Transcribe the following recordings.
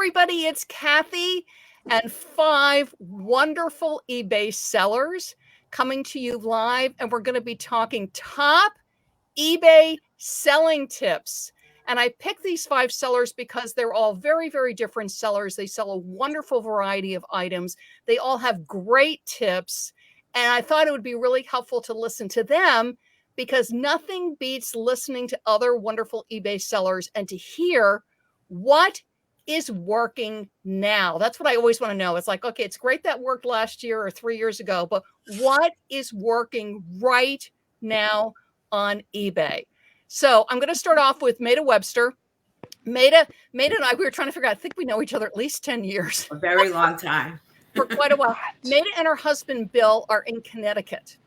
everybody, it's Kathy and 5 wonderful eBay sellers coming to you live, and we're going to be talking top eBay selling tips. And I picked these 5 sellers because they're all very, very different sellers. They sell a wonderful variety of items. They all have great tips, and I thought it would be really helpful to listen to them because nothing beats listening to other wonderful eBay sellers and to hear what is working now. That's what I always want to know. It's like, okay, it's great that worked last year or 3 years ago, but what is working right now on eBay? So I'm going to start off with Maida Webster. Maida and I, we were trying to figure out, I think we know each other at least 10 years. A very long time. For quite a while. Maida and her husband, Bill, are in Connecticut,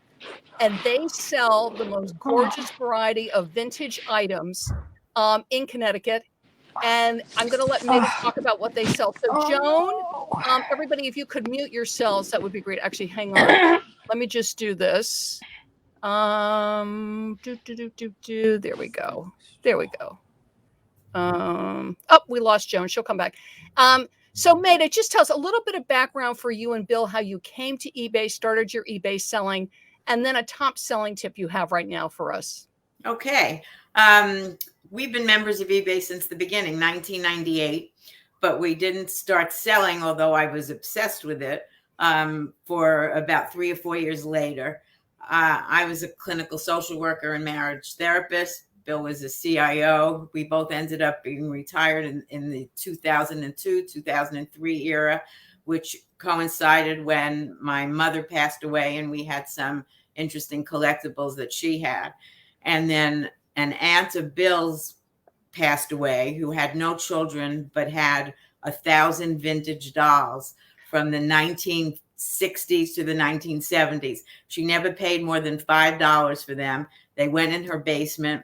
and they sell the most gorgeous variety of vintage items in Connecticut. And I'm going to let Maida talk about what they sell. So Joan, everybody, if you could mute yourselves, that would be great. Actually, hang on. Let me just do this. There we go. We lost Joan. She'll come back. So Maida, just tell us a little bit of background for you and Bill, how you came to eBay, started your eBay selling, and then a top selling tip you have right now for us. Okay. We've been members of eBay since the beginning, 1998, but we didn't start selling, although I was obsessed with it, for about 3 or 4 years later. I was a clinical social worker and marriage therapist. Bill was a CIO. We both ended up being retired in the 2002, 2003 era, which coincided when my mother passed away and we had some interesting collectibles that she had. And then an aunt of Bill's passed away who had no children, but had 1,000 vintage dolls from the 1960s to the 1970s. She never paid more than $5 for them. They went in her basement.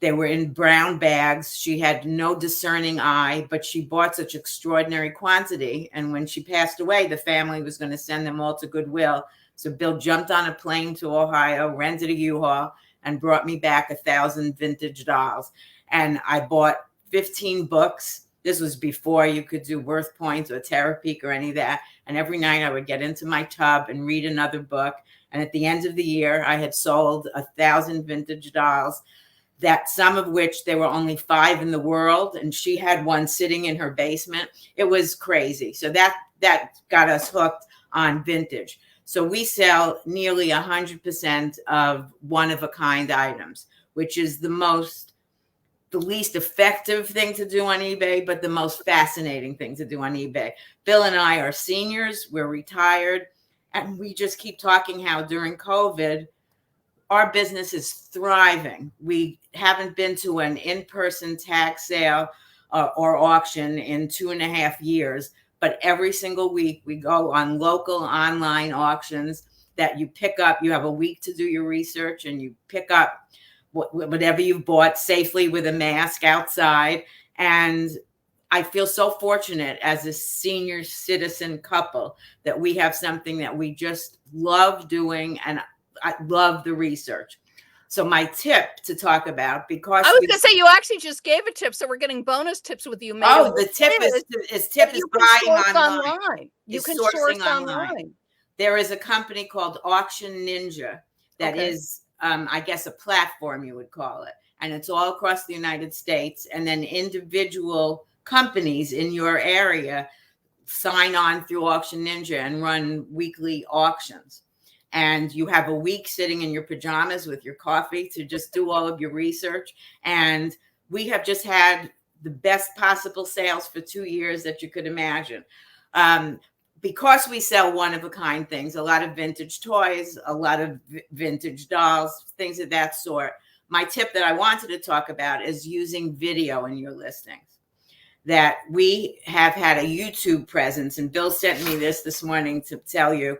They were in brown bags. She had no discerning eye, but she bought such extraordinary quantity. And when she passed away, the family was going to send them all to Goodwill. So Bill jumped on a plane to Ohio, rented a U-Haul, and brought me back 1,000 vintage dolls. And I bought 15 books. This was before you could do Worth Points or Terapeak or any of that. And every night I would get into my tub and read another book. And at the end of the year, I had sold 1,000 vintage dolls, that some of which there were only 5 in the world. And she had one sitting in her basement. It was crazy. So that got us hooked on vintage. So we sell nearly 100% of one-of-a-kind items, which is the least effective thing to do on eBay, but the most fascinating thing to do on eBay. Bill and I are seniors. We're retired. And we just keep talking how during COVID, our business is thriving. We haven't been to an in-person tag sale or auction in 2.5 years. But every single week we go on local online auctions that you pick up. You have a week to do your research and you pick up whatever you've bought safely with a mask outside. And I feel so fortunate as a senior citizen couple that we have something that we just love doing. And I love the research. So my tip to talk about, because I was going to say, you actually just gave a tip, so we're getting bonus tips with you. Maida. Oh, the tip is buying online. You can source online. There is a company called Auction Ninja that is, I guess, a platform you would call it. And it's all across the United States. And then individual companies in your area sign on through Auction Ninja and run weekly auctions. And you have a week sitting in your pajamas with your coffee to just do all of your research. And we have just had the best possible sales for 2 years that you could imagine. Because we sell one-of-a-kind things, a lot of vintage toys, a lot of vintage dolls, things of that sort. My tip that I wanted to talk about is using video in your listings. That we have had a YouTube presence, and Bill sent me this morning to tell you,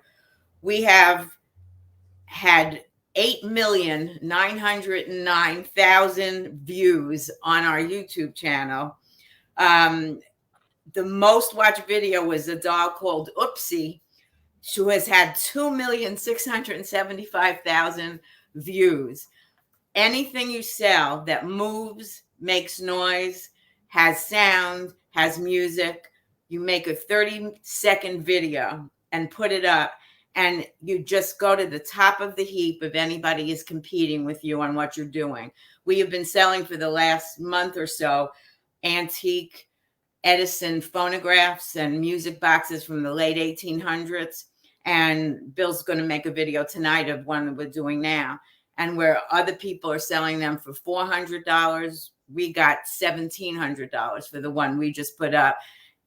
we have had 8,909,000 views on our YouTube channel. The most watched video was a doll called Oopsie, who has had 2,675,000 views. Anything you sell that moves, makes noise, has sound, has music, you make a 30-second video and put it up, and you just go to the top of the heap if anybody is competing with you on what you're doing. We have been selling for the last month or so antique Edison phonographs and music boxes from the late 1800s. And Bill's going to make a video tonight of one we're doing now. And where other people are selling them for $400, we got $1,700 for the one we just put up,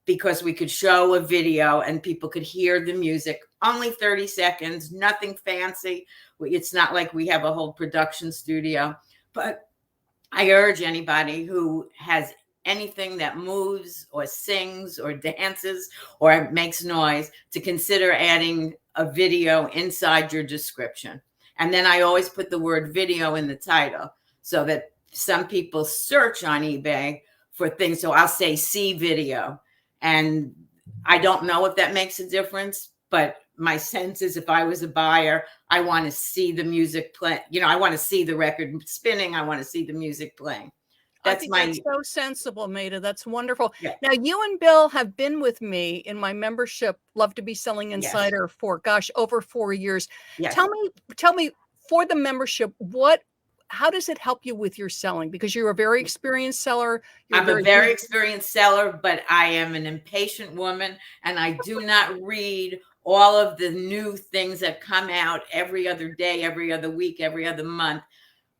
because we could show a video and people could hear the music. Only 30 seconds, nothing fancy. It's not like we have a whole production studio. But I urge anybody who has anything that moves or sings or dances or makes noise to consider adding a video inside your description. And then I always put the word video in the title, so that some people search on eBay for things. So I'll say see video. And I don't know if that makes a difference, but my sense is if I was a buyer, I want to see the music play. You know, I want to see the record spinning. I want to see the music playing. That's so sensible, Maida. That's wonderful. Yeah. Now, you and Bill have been with me in my membership, Love to Be Selling Insider, yes, for, gosh, over 4 years. Yes. Tell me for the membership, how does it help you with your selling? Because you're a very experienced seller. I'm a very experienced seller, but I am an impatient woman, and I do not read all of the new things that come out every other day, every other week, every other month.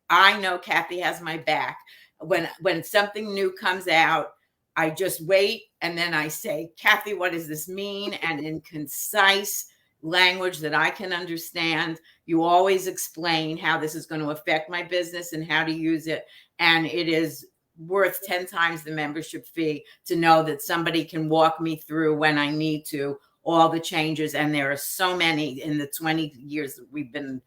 I know Kathy has my back. When something new comes out, I just wait, and then I say, Kathy, what does this mean? And in concise language that I can understand, you always explain how this is going to affect my business and how to use it. And it is worth 10 times the membership fee to know that somebody can walk me through when I need to, all the changes. And there are so many in the 20 years that we've been,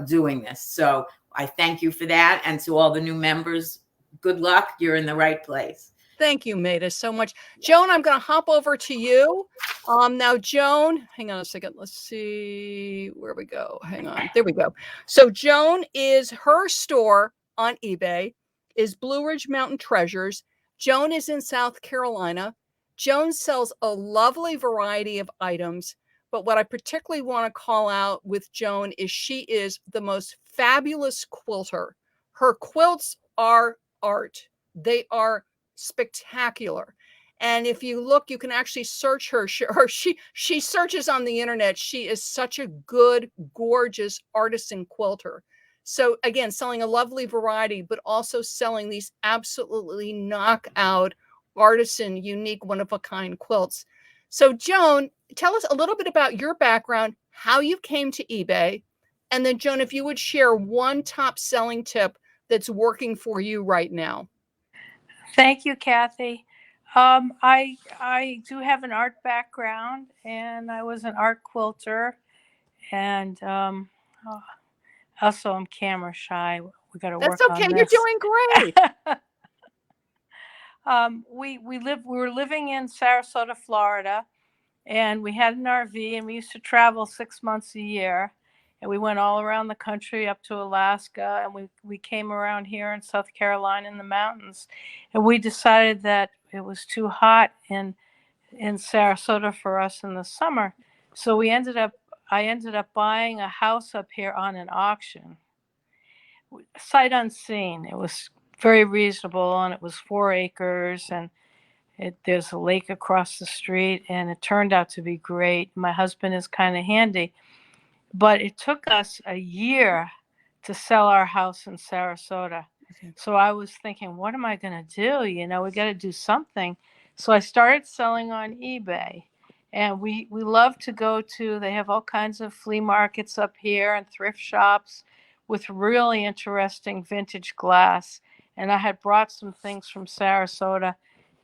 doing this. So I thank you for that. And to all the new members, good luck. You're in the right place. Thank you, Maida, so much. Joan, I'm going to hop over to you. Now, Joan, hang on a second. Let's see where we go. Hang on. There we go. So Joan her store on eBay is Blue Ridge Mountain Treasures. Joan is in South Carolina. Joan sells a lovely variety of items. But what I particularly want to call out with Joan is she is the most fabulous quilter. Her quilts are art. They are spectacular. And if you look, you can actually search her. She searches on the internet. She is such a good, gorgeous artisan quilter. So again, selling a lovely variety, but also selling these absolutely knockout, artisan, unique, one-of-a-kind quilts. So Joan, tell us a little bit about your background, how you came to eBay, and then Joan, if you would share one top selling tip that's working for you right now. Thank you, Kathy. I do have an art background, and I was an art quilter, and also I'm camera shy. We got to work on this. That's okay. You're doing great. We were living in Sarasota, Florida, and we had an RV, and we used to travel 6 months a year. And we went all around the country up to Alaska, and we came around here in South Carolina in the mountains. And we decided that it was too hot in Sarasota for us in the summer. So I ended up buying a house up here on an auction, sight unseen. It was very reasonable, and it was 4 acres, and there's a lake across the street, and it turned out to be great. My husband is kind of handy. But it took us a year to sell our house in Sarasota. So I was thinking, what am I going to do? We got to do something. So I started selling on eBay. And we love to go to, they have all kinds of flea markets up here and thrift shops with really interesting vintage glass. And I had brought some things from Sarasota.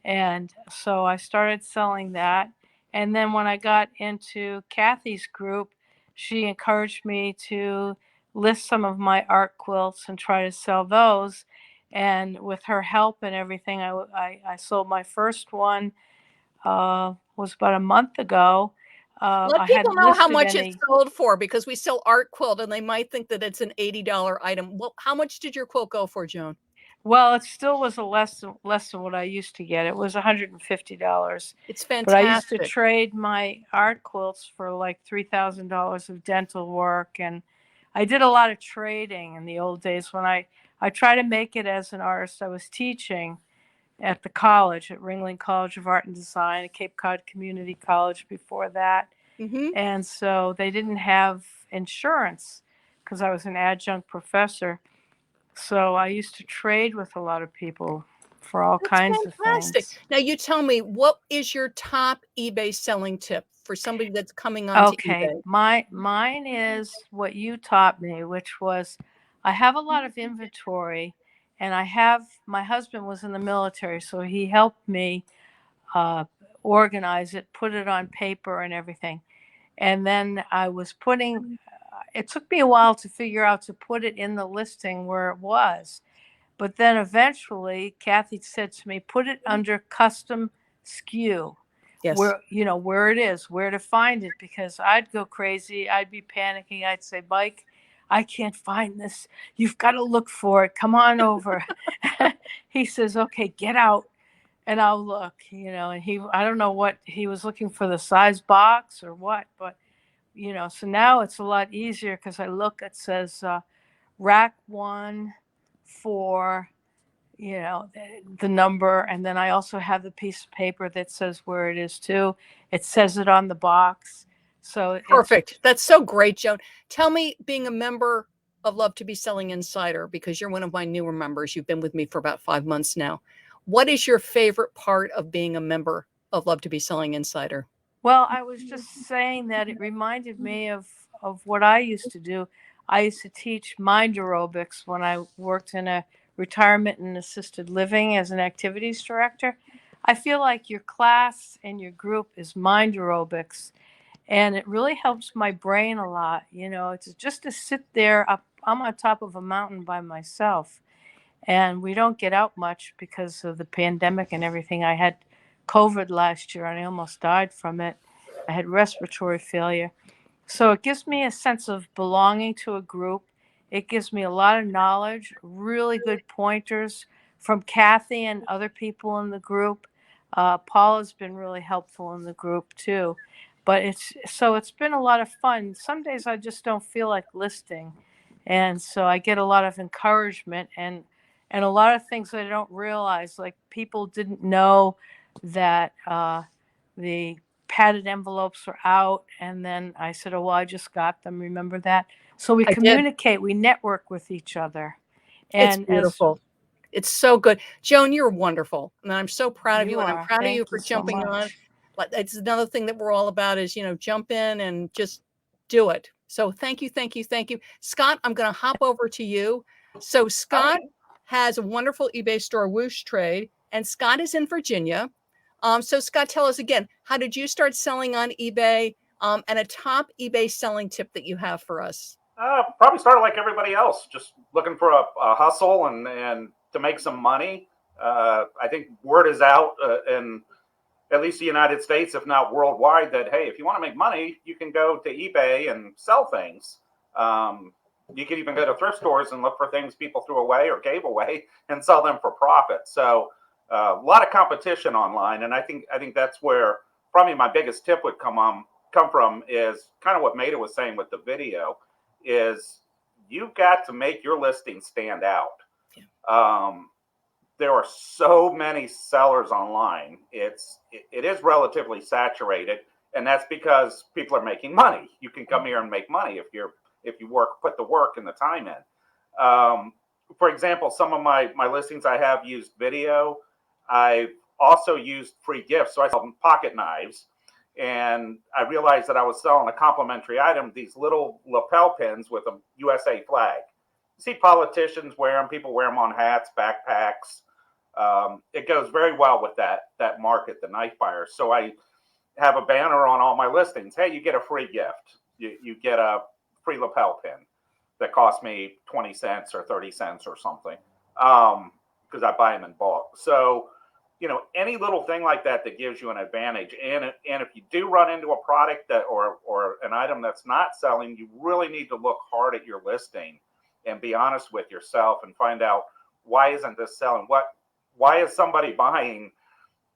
And so I started selling that. And then when I got into Kathy's group, she encouraged me to list some of my art quilts and try to sell those. And with her help and everything, I sold my first one, was about a month ago. Let people know how much it sold for, because we sell art quilt and they might think that it's an $80 item. Well, how much did your quilt go for, Joan? Well, it still was less than what I used to get. It was $150. It's But I used to fantastic. trade my art quilts for like $3,000 of dental work, and I did a lot of trading in the old days when I try to make it as an artist. I was teaching at the college at Ringling College of Art and Design, at Cape Cod Community College before that. Hmm. And so they didn't have insurance because I was an adjunct professor. So I used to trade with a lot of people for all That's kinds of fantastic. things. Now you tell me, what is your top eBay selling tip for somebody that's coming onto Okay, eBay? mine is what you taught me, which was I have a lot of inventory, and my husband was in the military, so he helped me uh, organize it, put it on paper and everything. And then I was putting, it took me a while to figure out to put it in the listing where it was. But then eventually, Kathy said to me, put it under custom SKU, Yes. where it is, where to find it, because I'd go crazy. I'd be panicking. I'd say, Mike, I can't find this. You've got to look for it. Come on over. He says, okay, get out and I'll look, and I don't know what he was looking for, the size box or what, but, so now it's a lot easier because I look, it says rack 1 for, the number. And then I also have the piece of paper that says where it is too. It says it on the box. So it's, Perfect. That's so great, Joan. Tell me, being a member of Love to Be Selling Insider, because you're one of my newer members, you've been with me for about 5 months now. What is your favorite part of being a member of Love to Be Selling Insider? well, I was just saying that it reminded me of what I used to do. I used to teach mind aerobics when I worked in a retirement and assisted living as an activities director. I feel like your class and your group is mind aerobics, and it really helps my brain a lot. It's just to sit there up. I'm on top of a mountain by myself, and we don't get out much because of the pandemic and everything. I had COVID last year and I almost died from it. I had respiratory failure. So it gives me a sense of belonging to a group. It gives me a lot of knowledge, really good pointers from Kathy and other people in the group. Paula's been really helpful in the group too. But it's been a lot of fun. Some days I just don't feel like listing. And so I get a lot of encouragement and a lot of things that I don't realize. Like, people didn't know that the padded envelopes were out, and then I said, oh, well, I just got them, remember that? So we I did. communicate, we network with each other. It's And as beautiful. It's so good. Joan, you're wonderful. And I'm so proud of you you. And I'm are, proud of you thank for you so jumping on. much. Like, it's another thing that we're all about is, jump in and just do it. So thank you, thank you, thank you. Scott, I'm going to hop over to you. So Scott has a wonderful eBay store, Whoosh Trade, and Scott is in Virginia. So Scott, tell us again, how did you start selling on eBay, and a top eBay selling tip that you have for us? Probably started like everybody else, just looking for a hustle and to make some money. I think word is out in at least the United States, if not worldwide, that hey, if you want to make money, you can go to eBay and sell things. You can even go to thrift stores and look for things people threw away or gave away and sell them for profit. So a lot of competition online, and I think that's where probably my biggest tip would come from is kind of what Maida was saying with the video is you've got to make your listing stand out. There are so many sellers online. It is relatively saturated, and that's because people are making money. You can come here and make money if you put the work and the time in. For example, some of my listings I have used video. I've also used free gifts. So I sell pocket knives, and I realized that I was selling a complimentary item, these little lapel pins with a USA flag. You see politicians wear them, people wear them on hats, backpacks. It goes very well with that market, the knife buyers. So I have a banner on all my listings. Hey, you get a free gift. You get a free lapel pin that cost me 20 cents or 30 cents or something, because I buy them in bulk. So, any little thing like that gives you an advantage. And if you do run into a product that or an item that's not selling, you really need to look hard at your listing and be honest with yourself and find out why isn't this selling? Why is somebody buying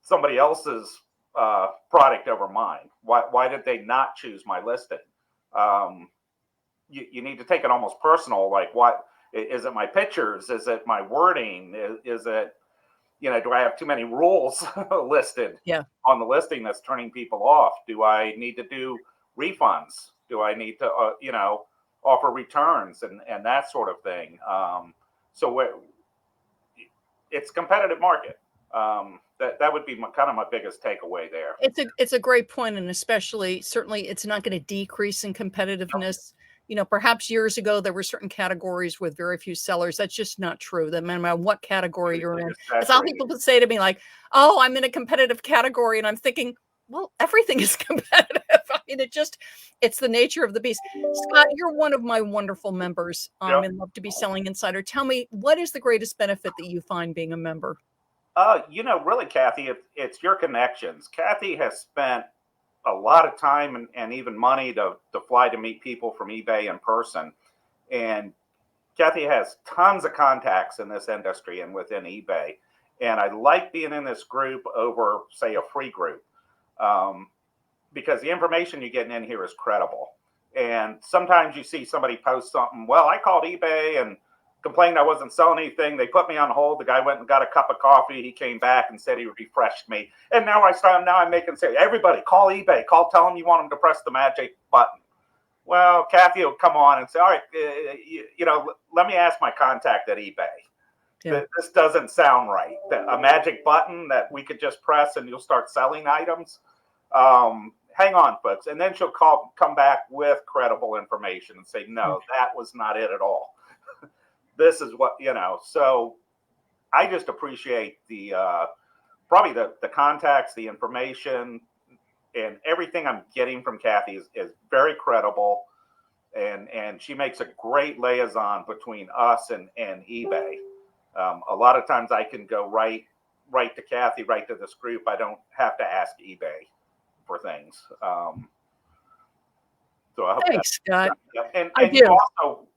somebody else's product over mine? Why did they not choose my listing? You need to take it almost personal. Like, what is it? My pictures? Is it my wording? Is it, do I have too many rules listed on the listing that's turning people off? Do I need to do refunds? Do I need to, offer returns and that sort of thing? So it's a competitive market. That would be kind of my biggest takeaway there. It's a great point, and certainly it's not going to decrease in competitiveness. Perhaps years ago there were certain categories with very few sellers. That's just not true. No matter what category you're in, it's all people would say to me like, "Oh, I'm in a competitive category," and I'm thinking, well, everything is competitive. I mean, it's the nature of the beast. Scott, you're one of my wonderful members in Love to Be Selling Insider. Tell me, what is the greatest benefit that you find being a member? Really, Kathy, it's your connections. Kathy has spent a lot of time and even money to fly to meet people from eBay in person. And Kathy has tons of contacts in this industry and within eBay. And I like being in this group over, say, a free group, because the information you're getting in here is credible. And sometimes you see somebody post something, well, I called eBay and complained I wasn't selling anything. They put me on hold. The guy went and got a cup of coffee. He came back and said he refreshed me. And now I'm making say, everybody call eBay, tell them you want them to press the magic button. Well, Kathy will come on and say, all right, let me ask my contact at eBay. Yeah. This doesn't sound right. A magic button that we could just press and you'll start selling items. Hang on, folks. And then she'll come back with credible information and say, no, that was not it at all. This is what, so I just appreciate probably the contacts, the information, and everything I'm getting from Kathy is very credible. And she makes a great liaison between us and eBay. A lot of times I can go right to Kathy, right to this group. I don't have to ask eBay for things. So I hope thanks, Scott. And also,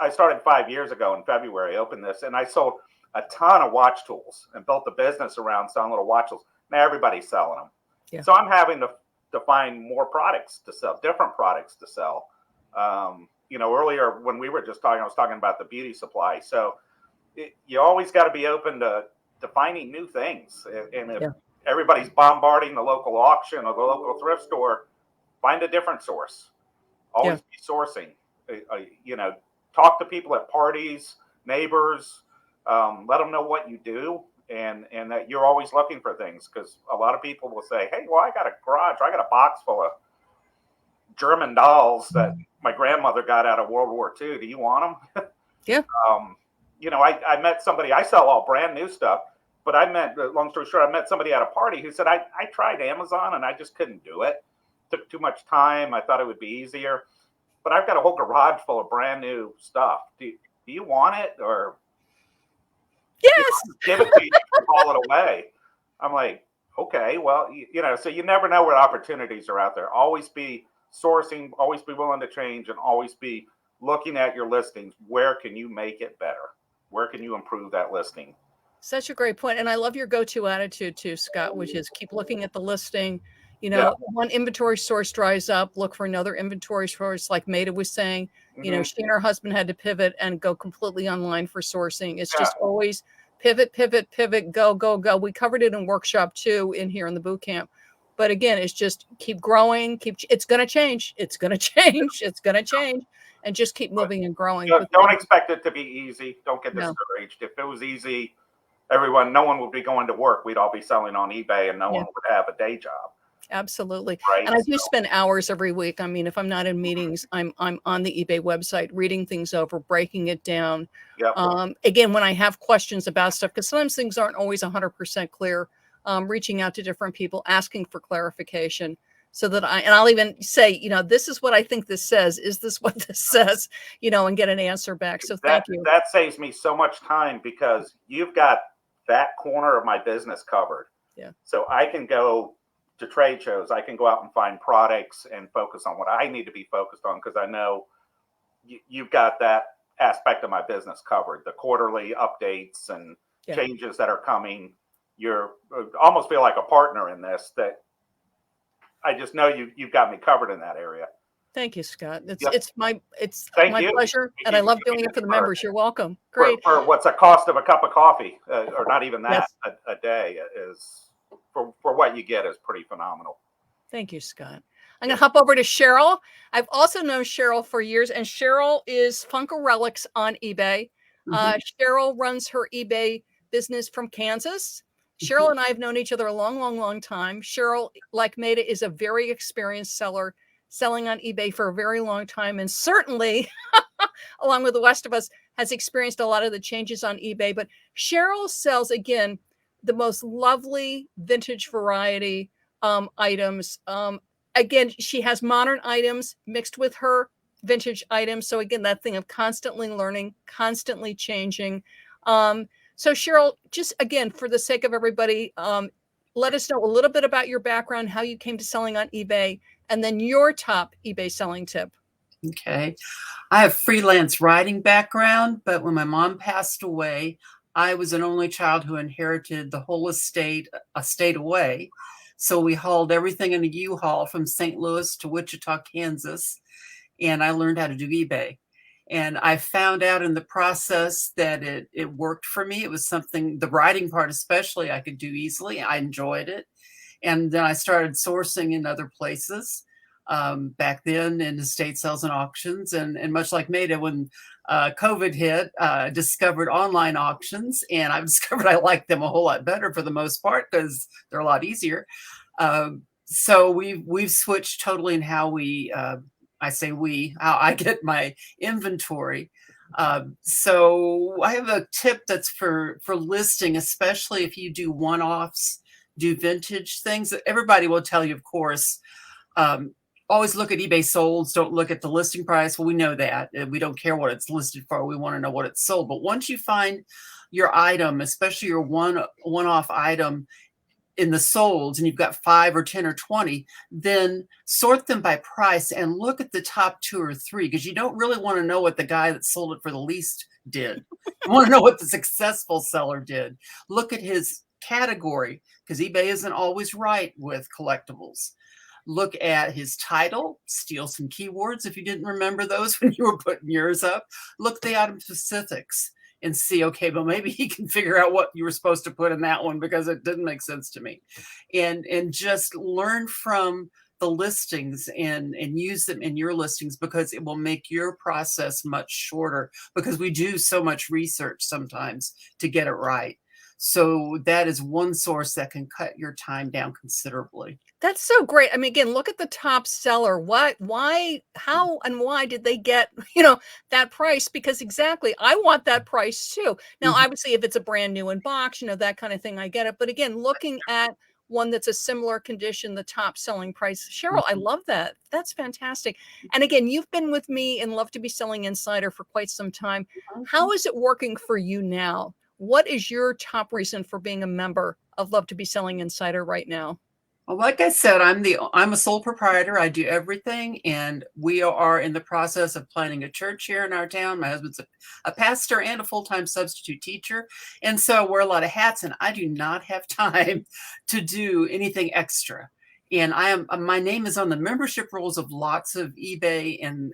I started 5 years ago in February. I opened this, and I sold a ton of watch tools and built a business around selling little watch tools. Now everybody's selling them. Yeah. So I'm having to find more products to sell, different products to sell. Earlier when we were just talking, I was talking about the beauty supply. So you always got to be open to finding new things. And if everybody's bombarding the local auction or the local thrift store, find a different source. Always be sourcing, talk to people at parties, neighbors, let them know what you do and that you're always looking for things, because a lot of people will say, hey, well, I got a garage, I got a box full of German dolls that my grandmother got out of World War II. Do you want them? Yeah. I met somebody, I sell all brand new stuff, but long story short, I met somebody at a party who said, I tried Amazon and I just couldn't do it. Took too much time. I thought it would be easier, but I've got a whole garage full of brand new stuff. Do you want it, or yes, give it to you, haul it away? I'm like, okay, well, so you never know what opportunities are out there. Always be sourcing, always be willing to change, and always be looking at your listings. Where can you make it better? Where can you improve that listing? Such a great point. And I love your go-to attitude too, Scott, which is keep looking at the listing. One inventory source dries up, look for another inventory source, like Maida was saying. Mm-hmm. She and her husband had to pivot and go completely online for sourcing. It's just always pivot, go. We covered it in workshop 2 in here in the boot camp. But again, it's just keep growing, it's going to change. It's going to change. And just keep moving and growing. Don't expect it to be easy. Don't get discouraged. If it was easy, no one would be going to work. We'd all be selling on eBay and no one would have a day job. Absolutely. Right? And I do spend hours every week. I mean, if I'm not in meetings, I'm on the eBay website, reading things over, breaking it down. Yep. Again, when I have questions about stuff, because sometimes things aren't always 100% clear, reaching out to different people, asking for clarification, so that I'll even say, this is what I think this says. Is this what this says? And get an answer back. So thank you. That saves me so much time, because you've got that corner of my business covered. Yeah. So I can go to trade shows. I can go out and find products and focus on what I need to be focused on, because I know you've got that aspect of my business covered. The quarterly updates and changes that are coming. You're almost feel like a partner in this, that I just know you've got me covered in that area. Thank you, Scott. It's Yep. it's my pleasure, and I you love for doing doing it for the this members. You're welcome. Great. For what's the cost of a cup of coffee, or not even that, a day is for what you get is pretty phenomenal. Thank you, Scott. I'm going to hop over to Cheryl. I've also known Cheryl for years, and Cheryl is Funko Relics on eBay. Cheryl runs her eBay business from Kansas. Cheryl and I have known each other a long, long, long time. Cheryl, like Maida, is a very experienced seller, selling on eBay for a very long time, and certainly, along with the rest of us, has experienced a lot of the changes on eBay. But Cheryl sells, again, the most lovely vintage variety items. Again, she has modern items mixed with her vintage items. So again, that thing of constantly learning, constantly changing. So Cheryl, just again, for the sake of everybody, let us know a little bit about your background, how you came to selling on eBay, and then your top eBay selling tip. Okay. I have freelance writing background, but when my mom passed away, I was an only child who inherited the whole estate a state away. So we hauled everything in a U-Haul from St. Louis to Wichita, Kansas, and I learned how to do eBay. And I found out in the process that it worked for me. It was something, the writing part especially, I could do easily. I enjoyed it. And then I started sourcing in other places. Back then in estate sales and auctions, and much like Maida, when COVID hit, discovered online auctions, and I've discovered I like them a whole lot better for the most part because they're a lot easier. So we've switched totally in how we, I say how I get my inventory. So I have a tip that's for listing, especially if you do one-offs, do vintage things. Everybody will tell you, of course, always look at eBay solds. Don't look at the listing price. Well, we know that. We don't care what it's listed for. We want to know what it's sold. But once you find your item, especially your one-off item in the solds, and you've got 5 or 10 or 20, then sort them by price and look at the top 2 or 3, because you don't really want to know what the guy that sold it for the least did. You want to know what the successful seller did. Look at his category, because eBay isn't always right with collectibles. Look at his title, steal some keywords if you didn't remember those when you were putting yours up. Look at the item specifics and see, okay, but maybe he can figure out what you were supposed to put in that one because it didn't make sense to me. And just learn from the listings and use them in your listings, because it will make your process much shorter, because we do so much research sometimes to get it right. So that is one source that can cut your time down considerably. That's so great. I mean, again, look at the top seller. How and why did they get, that price? Because exactly, I want that price too. Now, obviously, if it's a brand new in box, that kind of thing, I get it. But again, looking at one that's a similar condition, the top selling price. Cheryl, I love that. That's fantastic. And again, you've been with me and Love to Be Selling Insider for quite some time. How is it working for you now? What is your top reason for being a member of Love to Be Selling Insider right now? Well, like I said, I'm a sole proprietor. I do everything, and we are in the process of planning a church here in our town. My husband's a pastor and a full-time substitute teacher, and so I wear a lot of hats, and I do not have time to do anything extra. And my name is on the membership rolls of lots of eBay and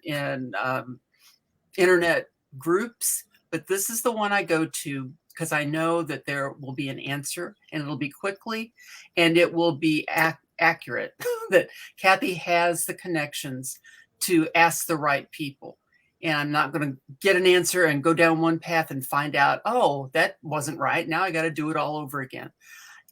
internet groups, but this is the one I go to because I know that there will be an answer, and it'll be quickly, and it will be accurate, that Kathy has the connections to ask the right people. And I'm not going to get an answer and go down one path and find out, oh, that wasn't right. Now I got to do it all over again.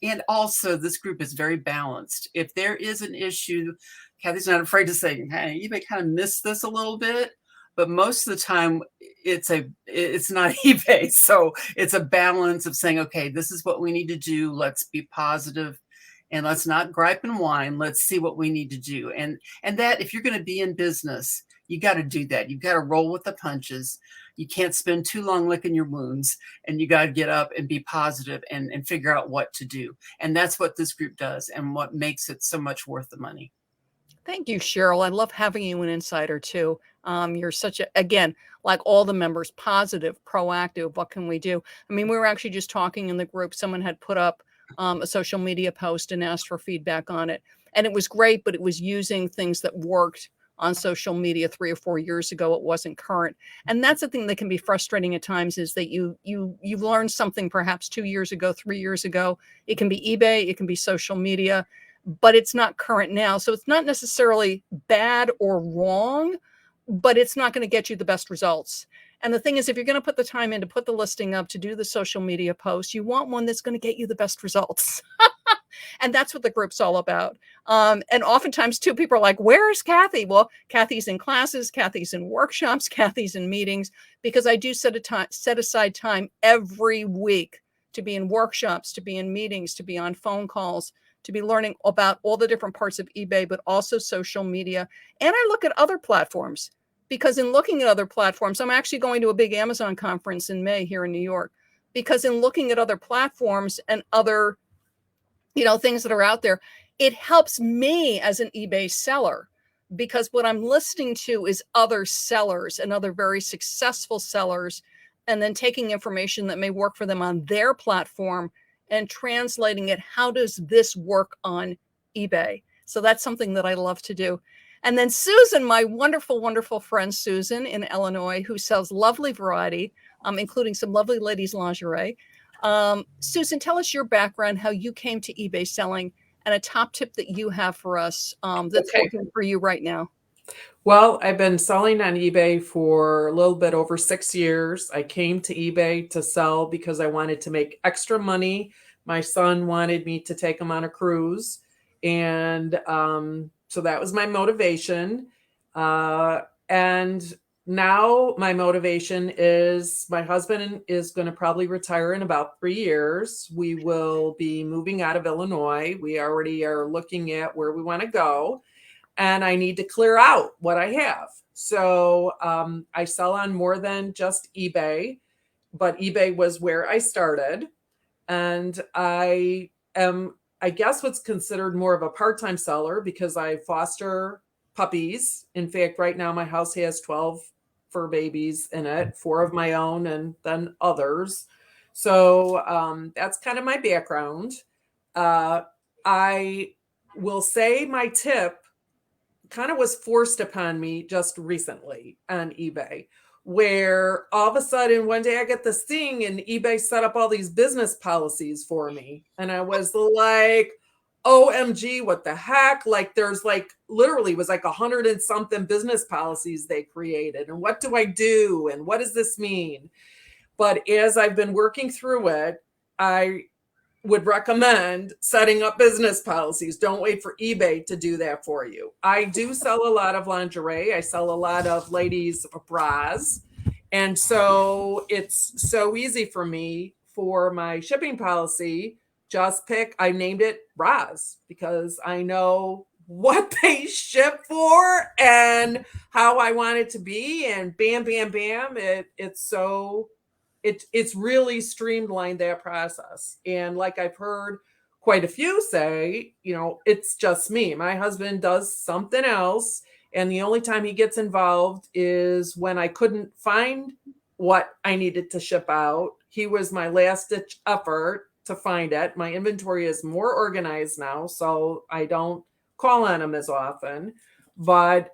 And also, this group is very balanced. If there is an issue, Kathy's not afraid to say, hey, you may kind of miss this a little bit. But most of the time, it's not eBay. So it's a balance of saying, okay, this is what we need to do. Let's be positive and let's not gripe and whine. Let's see what we need to do. And that if you're going to be in business, you got to do that. You've got to roll with the punches. You can't spend too long licking your wounds, and you got to get up and be positive and figure out what to do. And that's what this group does, and what makes it so much worth the money. Thank you, Cheryl. I love having you an insider too. You're such a, again, like all the members, positive, proactive. What can we do? I mean, we were actually just talking in the group. Someone had put up a social media post and asked for feedback on it. And it was great, but it was using things that worked on social media 3 or 4 years ago. It wasn't current. And that's the thing that can be frustrating at times, is that you've learned something perhaps 2 years ago, 3 years ago. It can be eBay, it can be social media, but it's not current now. So it's not necessarily bad or wrong, but it's not going to get you the best results. And the thing is, if you're going to put the time in to put the listing up, to do the social media post, you want one that's going to get you the best results. And that's what the group's all about. And oftentimes too, people are like, where is Kathy? Well, Kathy's in classes, Kathy's in workshops, Kathy's in meetings, because I do set aside time every week to be in workshops, to be in meetings, to be on phone calls, to be learning about all the different parts of eBay, but also social media. And I look at other platforms, because in looking at other platforms, I'm actually going to a big Amazon conference in May here in New York, because in looking at other platforms and other, things that are out there, it helps me as an eBay seller, because what I'm listening to is other sellers and other very successful sellers, and then taking information that may work for them on their platform and translating it. How does this work on eBay? So that's something that I love to do. And then Susan, my wonderful, wonderful friend Susan in Illinois, who sells lovely variety, including some lovely ladies' lingerie. Susan, tell us your background, how you came to eBay selling, and a top tip that you have for us that's working for you right now. Well, I've been selling on eBay for a little bit over 6 years. I came to eBay to sell because I wanted to make extra money. My son wanted me to take him on a cruise. And so that was my motivation. And now my motivation is, my husband is going to probably retire in about 3 years. We will be moving out of Illinois. We already are looking at where we want to go, and I need to clear out what I have. So I sell on more than just eBay, but eBay was where I started. And I am, I guess, what's considered more of a part-time seller, because I foster puppies. In fact, right now my house has 12 fur babies in it, 4 of my own and then others. So that's kind of my background. I will say my tip kind of was forced upon me just recently on eBay, where all of a sudden one day I get this thing and eBay set up all these business policies for me. And I was like, OMG, what the heck? Like, there's like literally was like 100 and something business policies they created. And what do I do? And what does this mean? But as I've been working through it, I would recommend setting up business policies. Don't wait for eBay to do that for you. I do sell a lot of lingerie. I sell a lot of ladies' bras. And so it's so easy for me for my shipping policy. Just pick, I named it bras, because I know what they ship for and how I want it to be. And bam, bam, bam. It's really streamlined that process. And like I've heard quite a few say, it's just me. My husband does something else. And the only time he gets involved is when I couldn't find what I needed to ship out. He was my last ditch effort to find it. My inventory is more organized now, so I don't call on him as often. But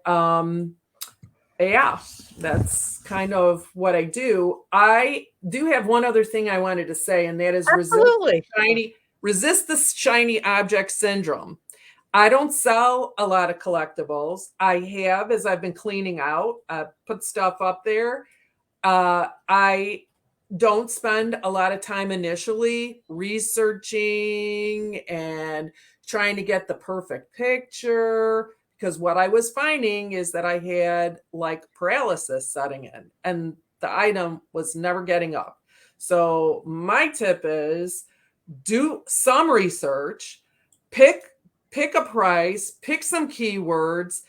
yeah, that's kind of what I do. I do have one other thing I wanted to say, and that is resist the shiny object syndrome. I don't sell a lot of collectibles. I have, as I've been cleaning out, put stuff up there. I don't spend a lot of time initially researching and trying to get the perfect picture, because what I was finding is that I had like paralysis setting in and the item was never getting up. So my tip is do some research, pick a price, pick some keywords,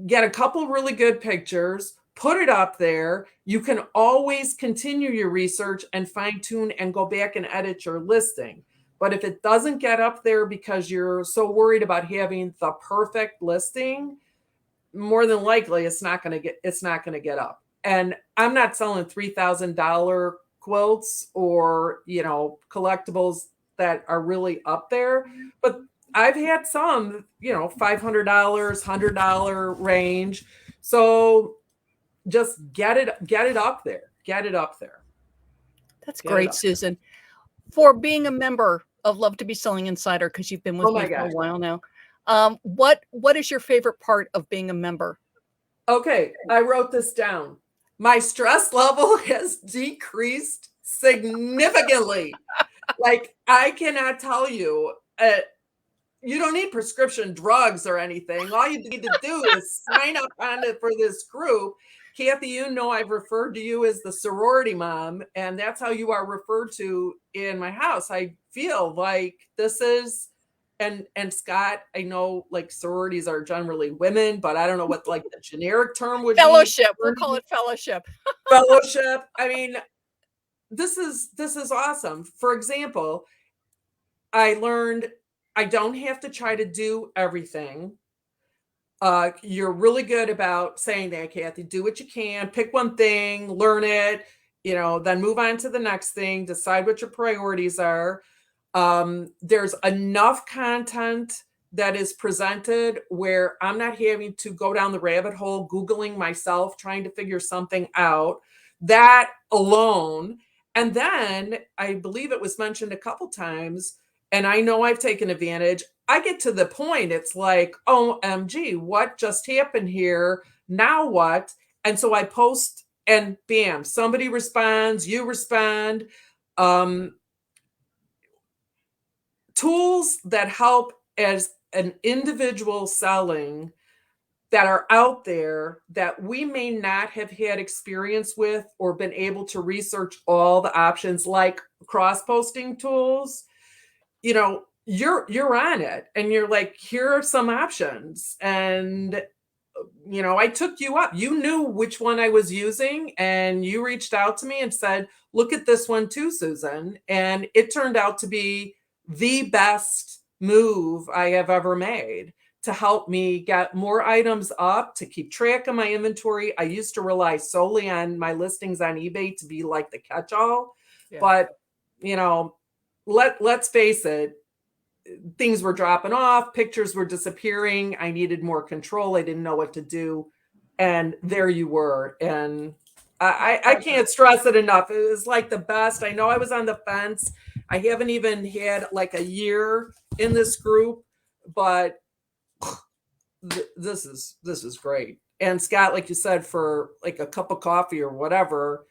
get a couple really good pictures, put it up there. You can always continue your research and fine tune and go back and edit your listing. But if it doesn't get up there because you're so worried about having the perfect listing, more than likely it's not going to get up. And I'm not selling $3,000 quilts or, collectibles that are really up there, but I've had some, $500, $100 range. So just get it up there. Get it up there. That's great, Susan. For being a member of Love to Be Selling Insider, because you've been with me for a while now, what is your favorite part of being a member? Okay, I wrote this down. My stress level has decreased significantly. Like, I cannot tell you, you don't need prescription drugs or anything. All you need to do is sign up on it for this group. Kathy, I've referred to you as the sorority mom, and that's how you are referred to in my house. I feel like this is, and Scott, I know like sororities are generally women, but I don't know what like the generic term would fellowship. be. We'll call it fellowship. Fellowship. I mean, this is awesome. For example, I learned I don't have to try to do everything. You're really good about saying that, Kathy. Do what you can, pick one thing, learn it, then move on to the next thing, decide what your priorities are. There's enough content that is presented where I'm not having to go down the rabbit hole, Googling myself, trying to figure something out. That alone. And then I believe it was mentioned a couple times, and I know I've taken advantage. I get to the point, it's like, OMG, what just happened here? Now what? And so I post and bam, somebody responds, you respond. Tools that help as an individual selling that are out there that we may not have had experience with or been able to research all the options, like cross-posting tools. You're on it and you're like, here are some options. And, I took you up. You knew which one I was using and you reached out to me and said, look at this one too, Susan. And it turned out to be the best move I have ever made to help me get more items up, to keep track of my inventory. I used to rely solely on my listings on eBay to be like the catch-all. Yeah. But, let's face it, things were dropping off, pictures were disappearing. I needed more control. I didn't know what to do. And there you were. And I can't stress it enough. It was like the best. I know I was on the fence. I haven't even had like a year in this group, but this is great. And Scott, like you said, for like a cup of coffee or whatever,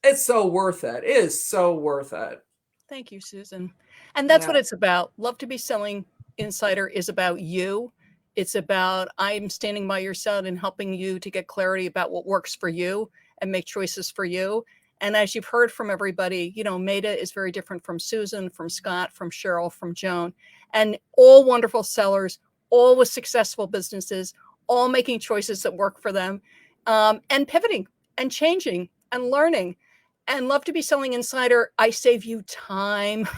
it's so worth it. It is so worth it. Thank you, Susan. And that's what it's about. Love to Be Selling Insider is about you. It's about, I'm standing by your side and helping you to get clarity about what works for you and make choices for you. And as you've heard from everybody, Maida is very different from Susan, from Scott, from Cheryl, from Joan, and all wonderful sellers, all with successful businesses, all making choices that work for them, and pivoting and changing and learning. And Love to Be Selling Insider, I save you time.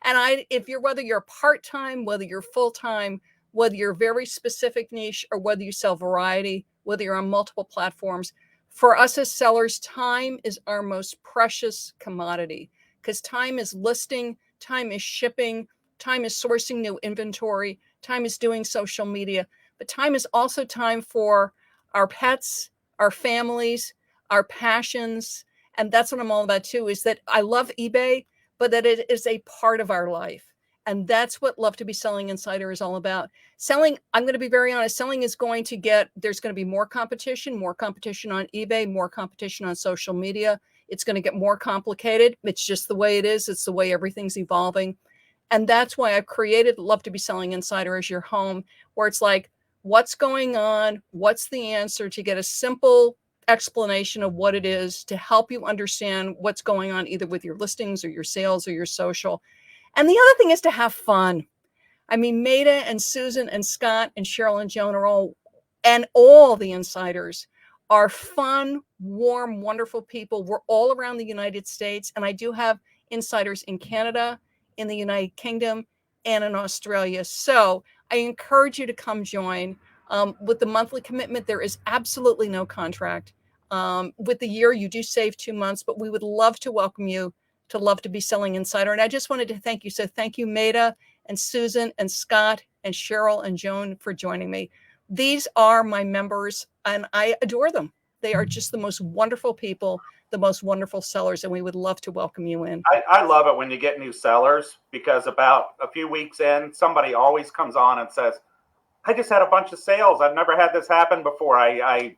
And whether you're part-time, whether you're full-time, whether you're very specific niche, or whether you sell variety, whether you're on multiple platforms, for us as sellers, time is our most precious commodity, because time is listing, time is shipping, time is sourcing new inventory, time is doing social media, but time is also time for our pets, our families, our passions. And that's what I'm all about too, is that I love eBay, but that it is a part of our life. And that's what Love to Be Selling Insider is all about. Selling, I'm going to be very honest, selling is going to there's going to be more competition on eBay, more competition on social media. It's going to get more complicated. It's just the way it is. It's the way everything's evolving. And that's why I've created Love to Be Selling Insider as your home, where it's like, what's going on? What's the answer? To get a simple explanation of what it is, to help you understand what's going on either with your listings or your sales or your social. And the other thing is to have fun. I mean, Maida and Susan and Scott and Cheryl and Joan all the insiders are fun, warm, wonderful people. We're all around the United States. And I do have insiders in Canada, in the United Kingdom and in Australia. So I encourage you to come join. With the monthly commitment, there is absolutely no contract. With the year, you do save 2 months, but we would love to welcome you to Love to Be Selling Insider. And I just wanted to thank you. So thank you, Maida and Susan and Scott and Cheryl and Joan for joining me. These are my members and I adore them. They are just the most wonderful people, the most wonderful sellers, and we would love to welcome you in. I love it when you get new sellers, because about a few weeks in, somebody always comes on and says, I just had a bunch of sales. I've never had this happen before. I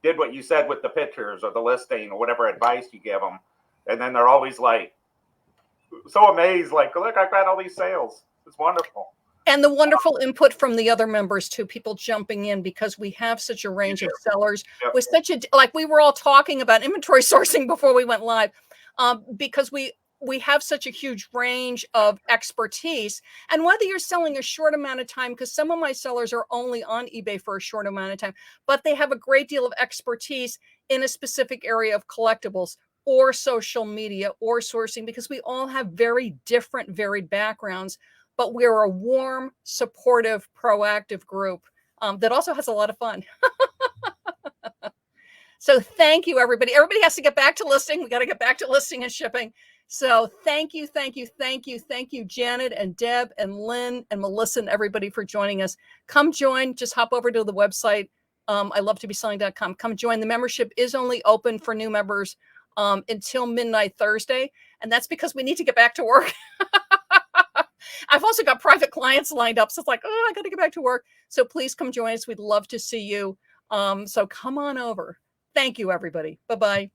did what you said with the pictures or the listing or whatever advice you give them. And then they're always like, so amazed, like, look, I've got all these sales. It's wonderful. And the wonderful input from the other members too, people jumping in, because we have such a range of sellers with such a, like we were all talking about inventory sourcing before we went live, because we have such a huge range of expertise. And whether you're selling a short amount of time, because some of my sellers are only on eBay for a short amount of time, but they have a great deal of expertise in a specific area of collectibles or social media or sourcing, because we all have very different, varied backgrounds. But we're a warm, supportive, proactive group that also has a lot of fun. So thank you, everybody. Everybody has to get back to listing. We got to get back to listing and shipping. So thank you, thank you, thank you, thank you, Janet and Deb and Lynn and Melissa and everybody for joining us. Come join. Just hop over to the website, ilovetobeselling.com. Come join. The membership is only open for new members until midnight Thursday. And that's because we need to get back to work. I've also got private clients lined up. So it's like, oh, I got to get back to work. So please come join us. We'd love to see you. So come on over. Thank you, everybody. Bye-bye.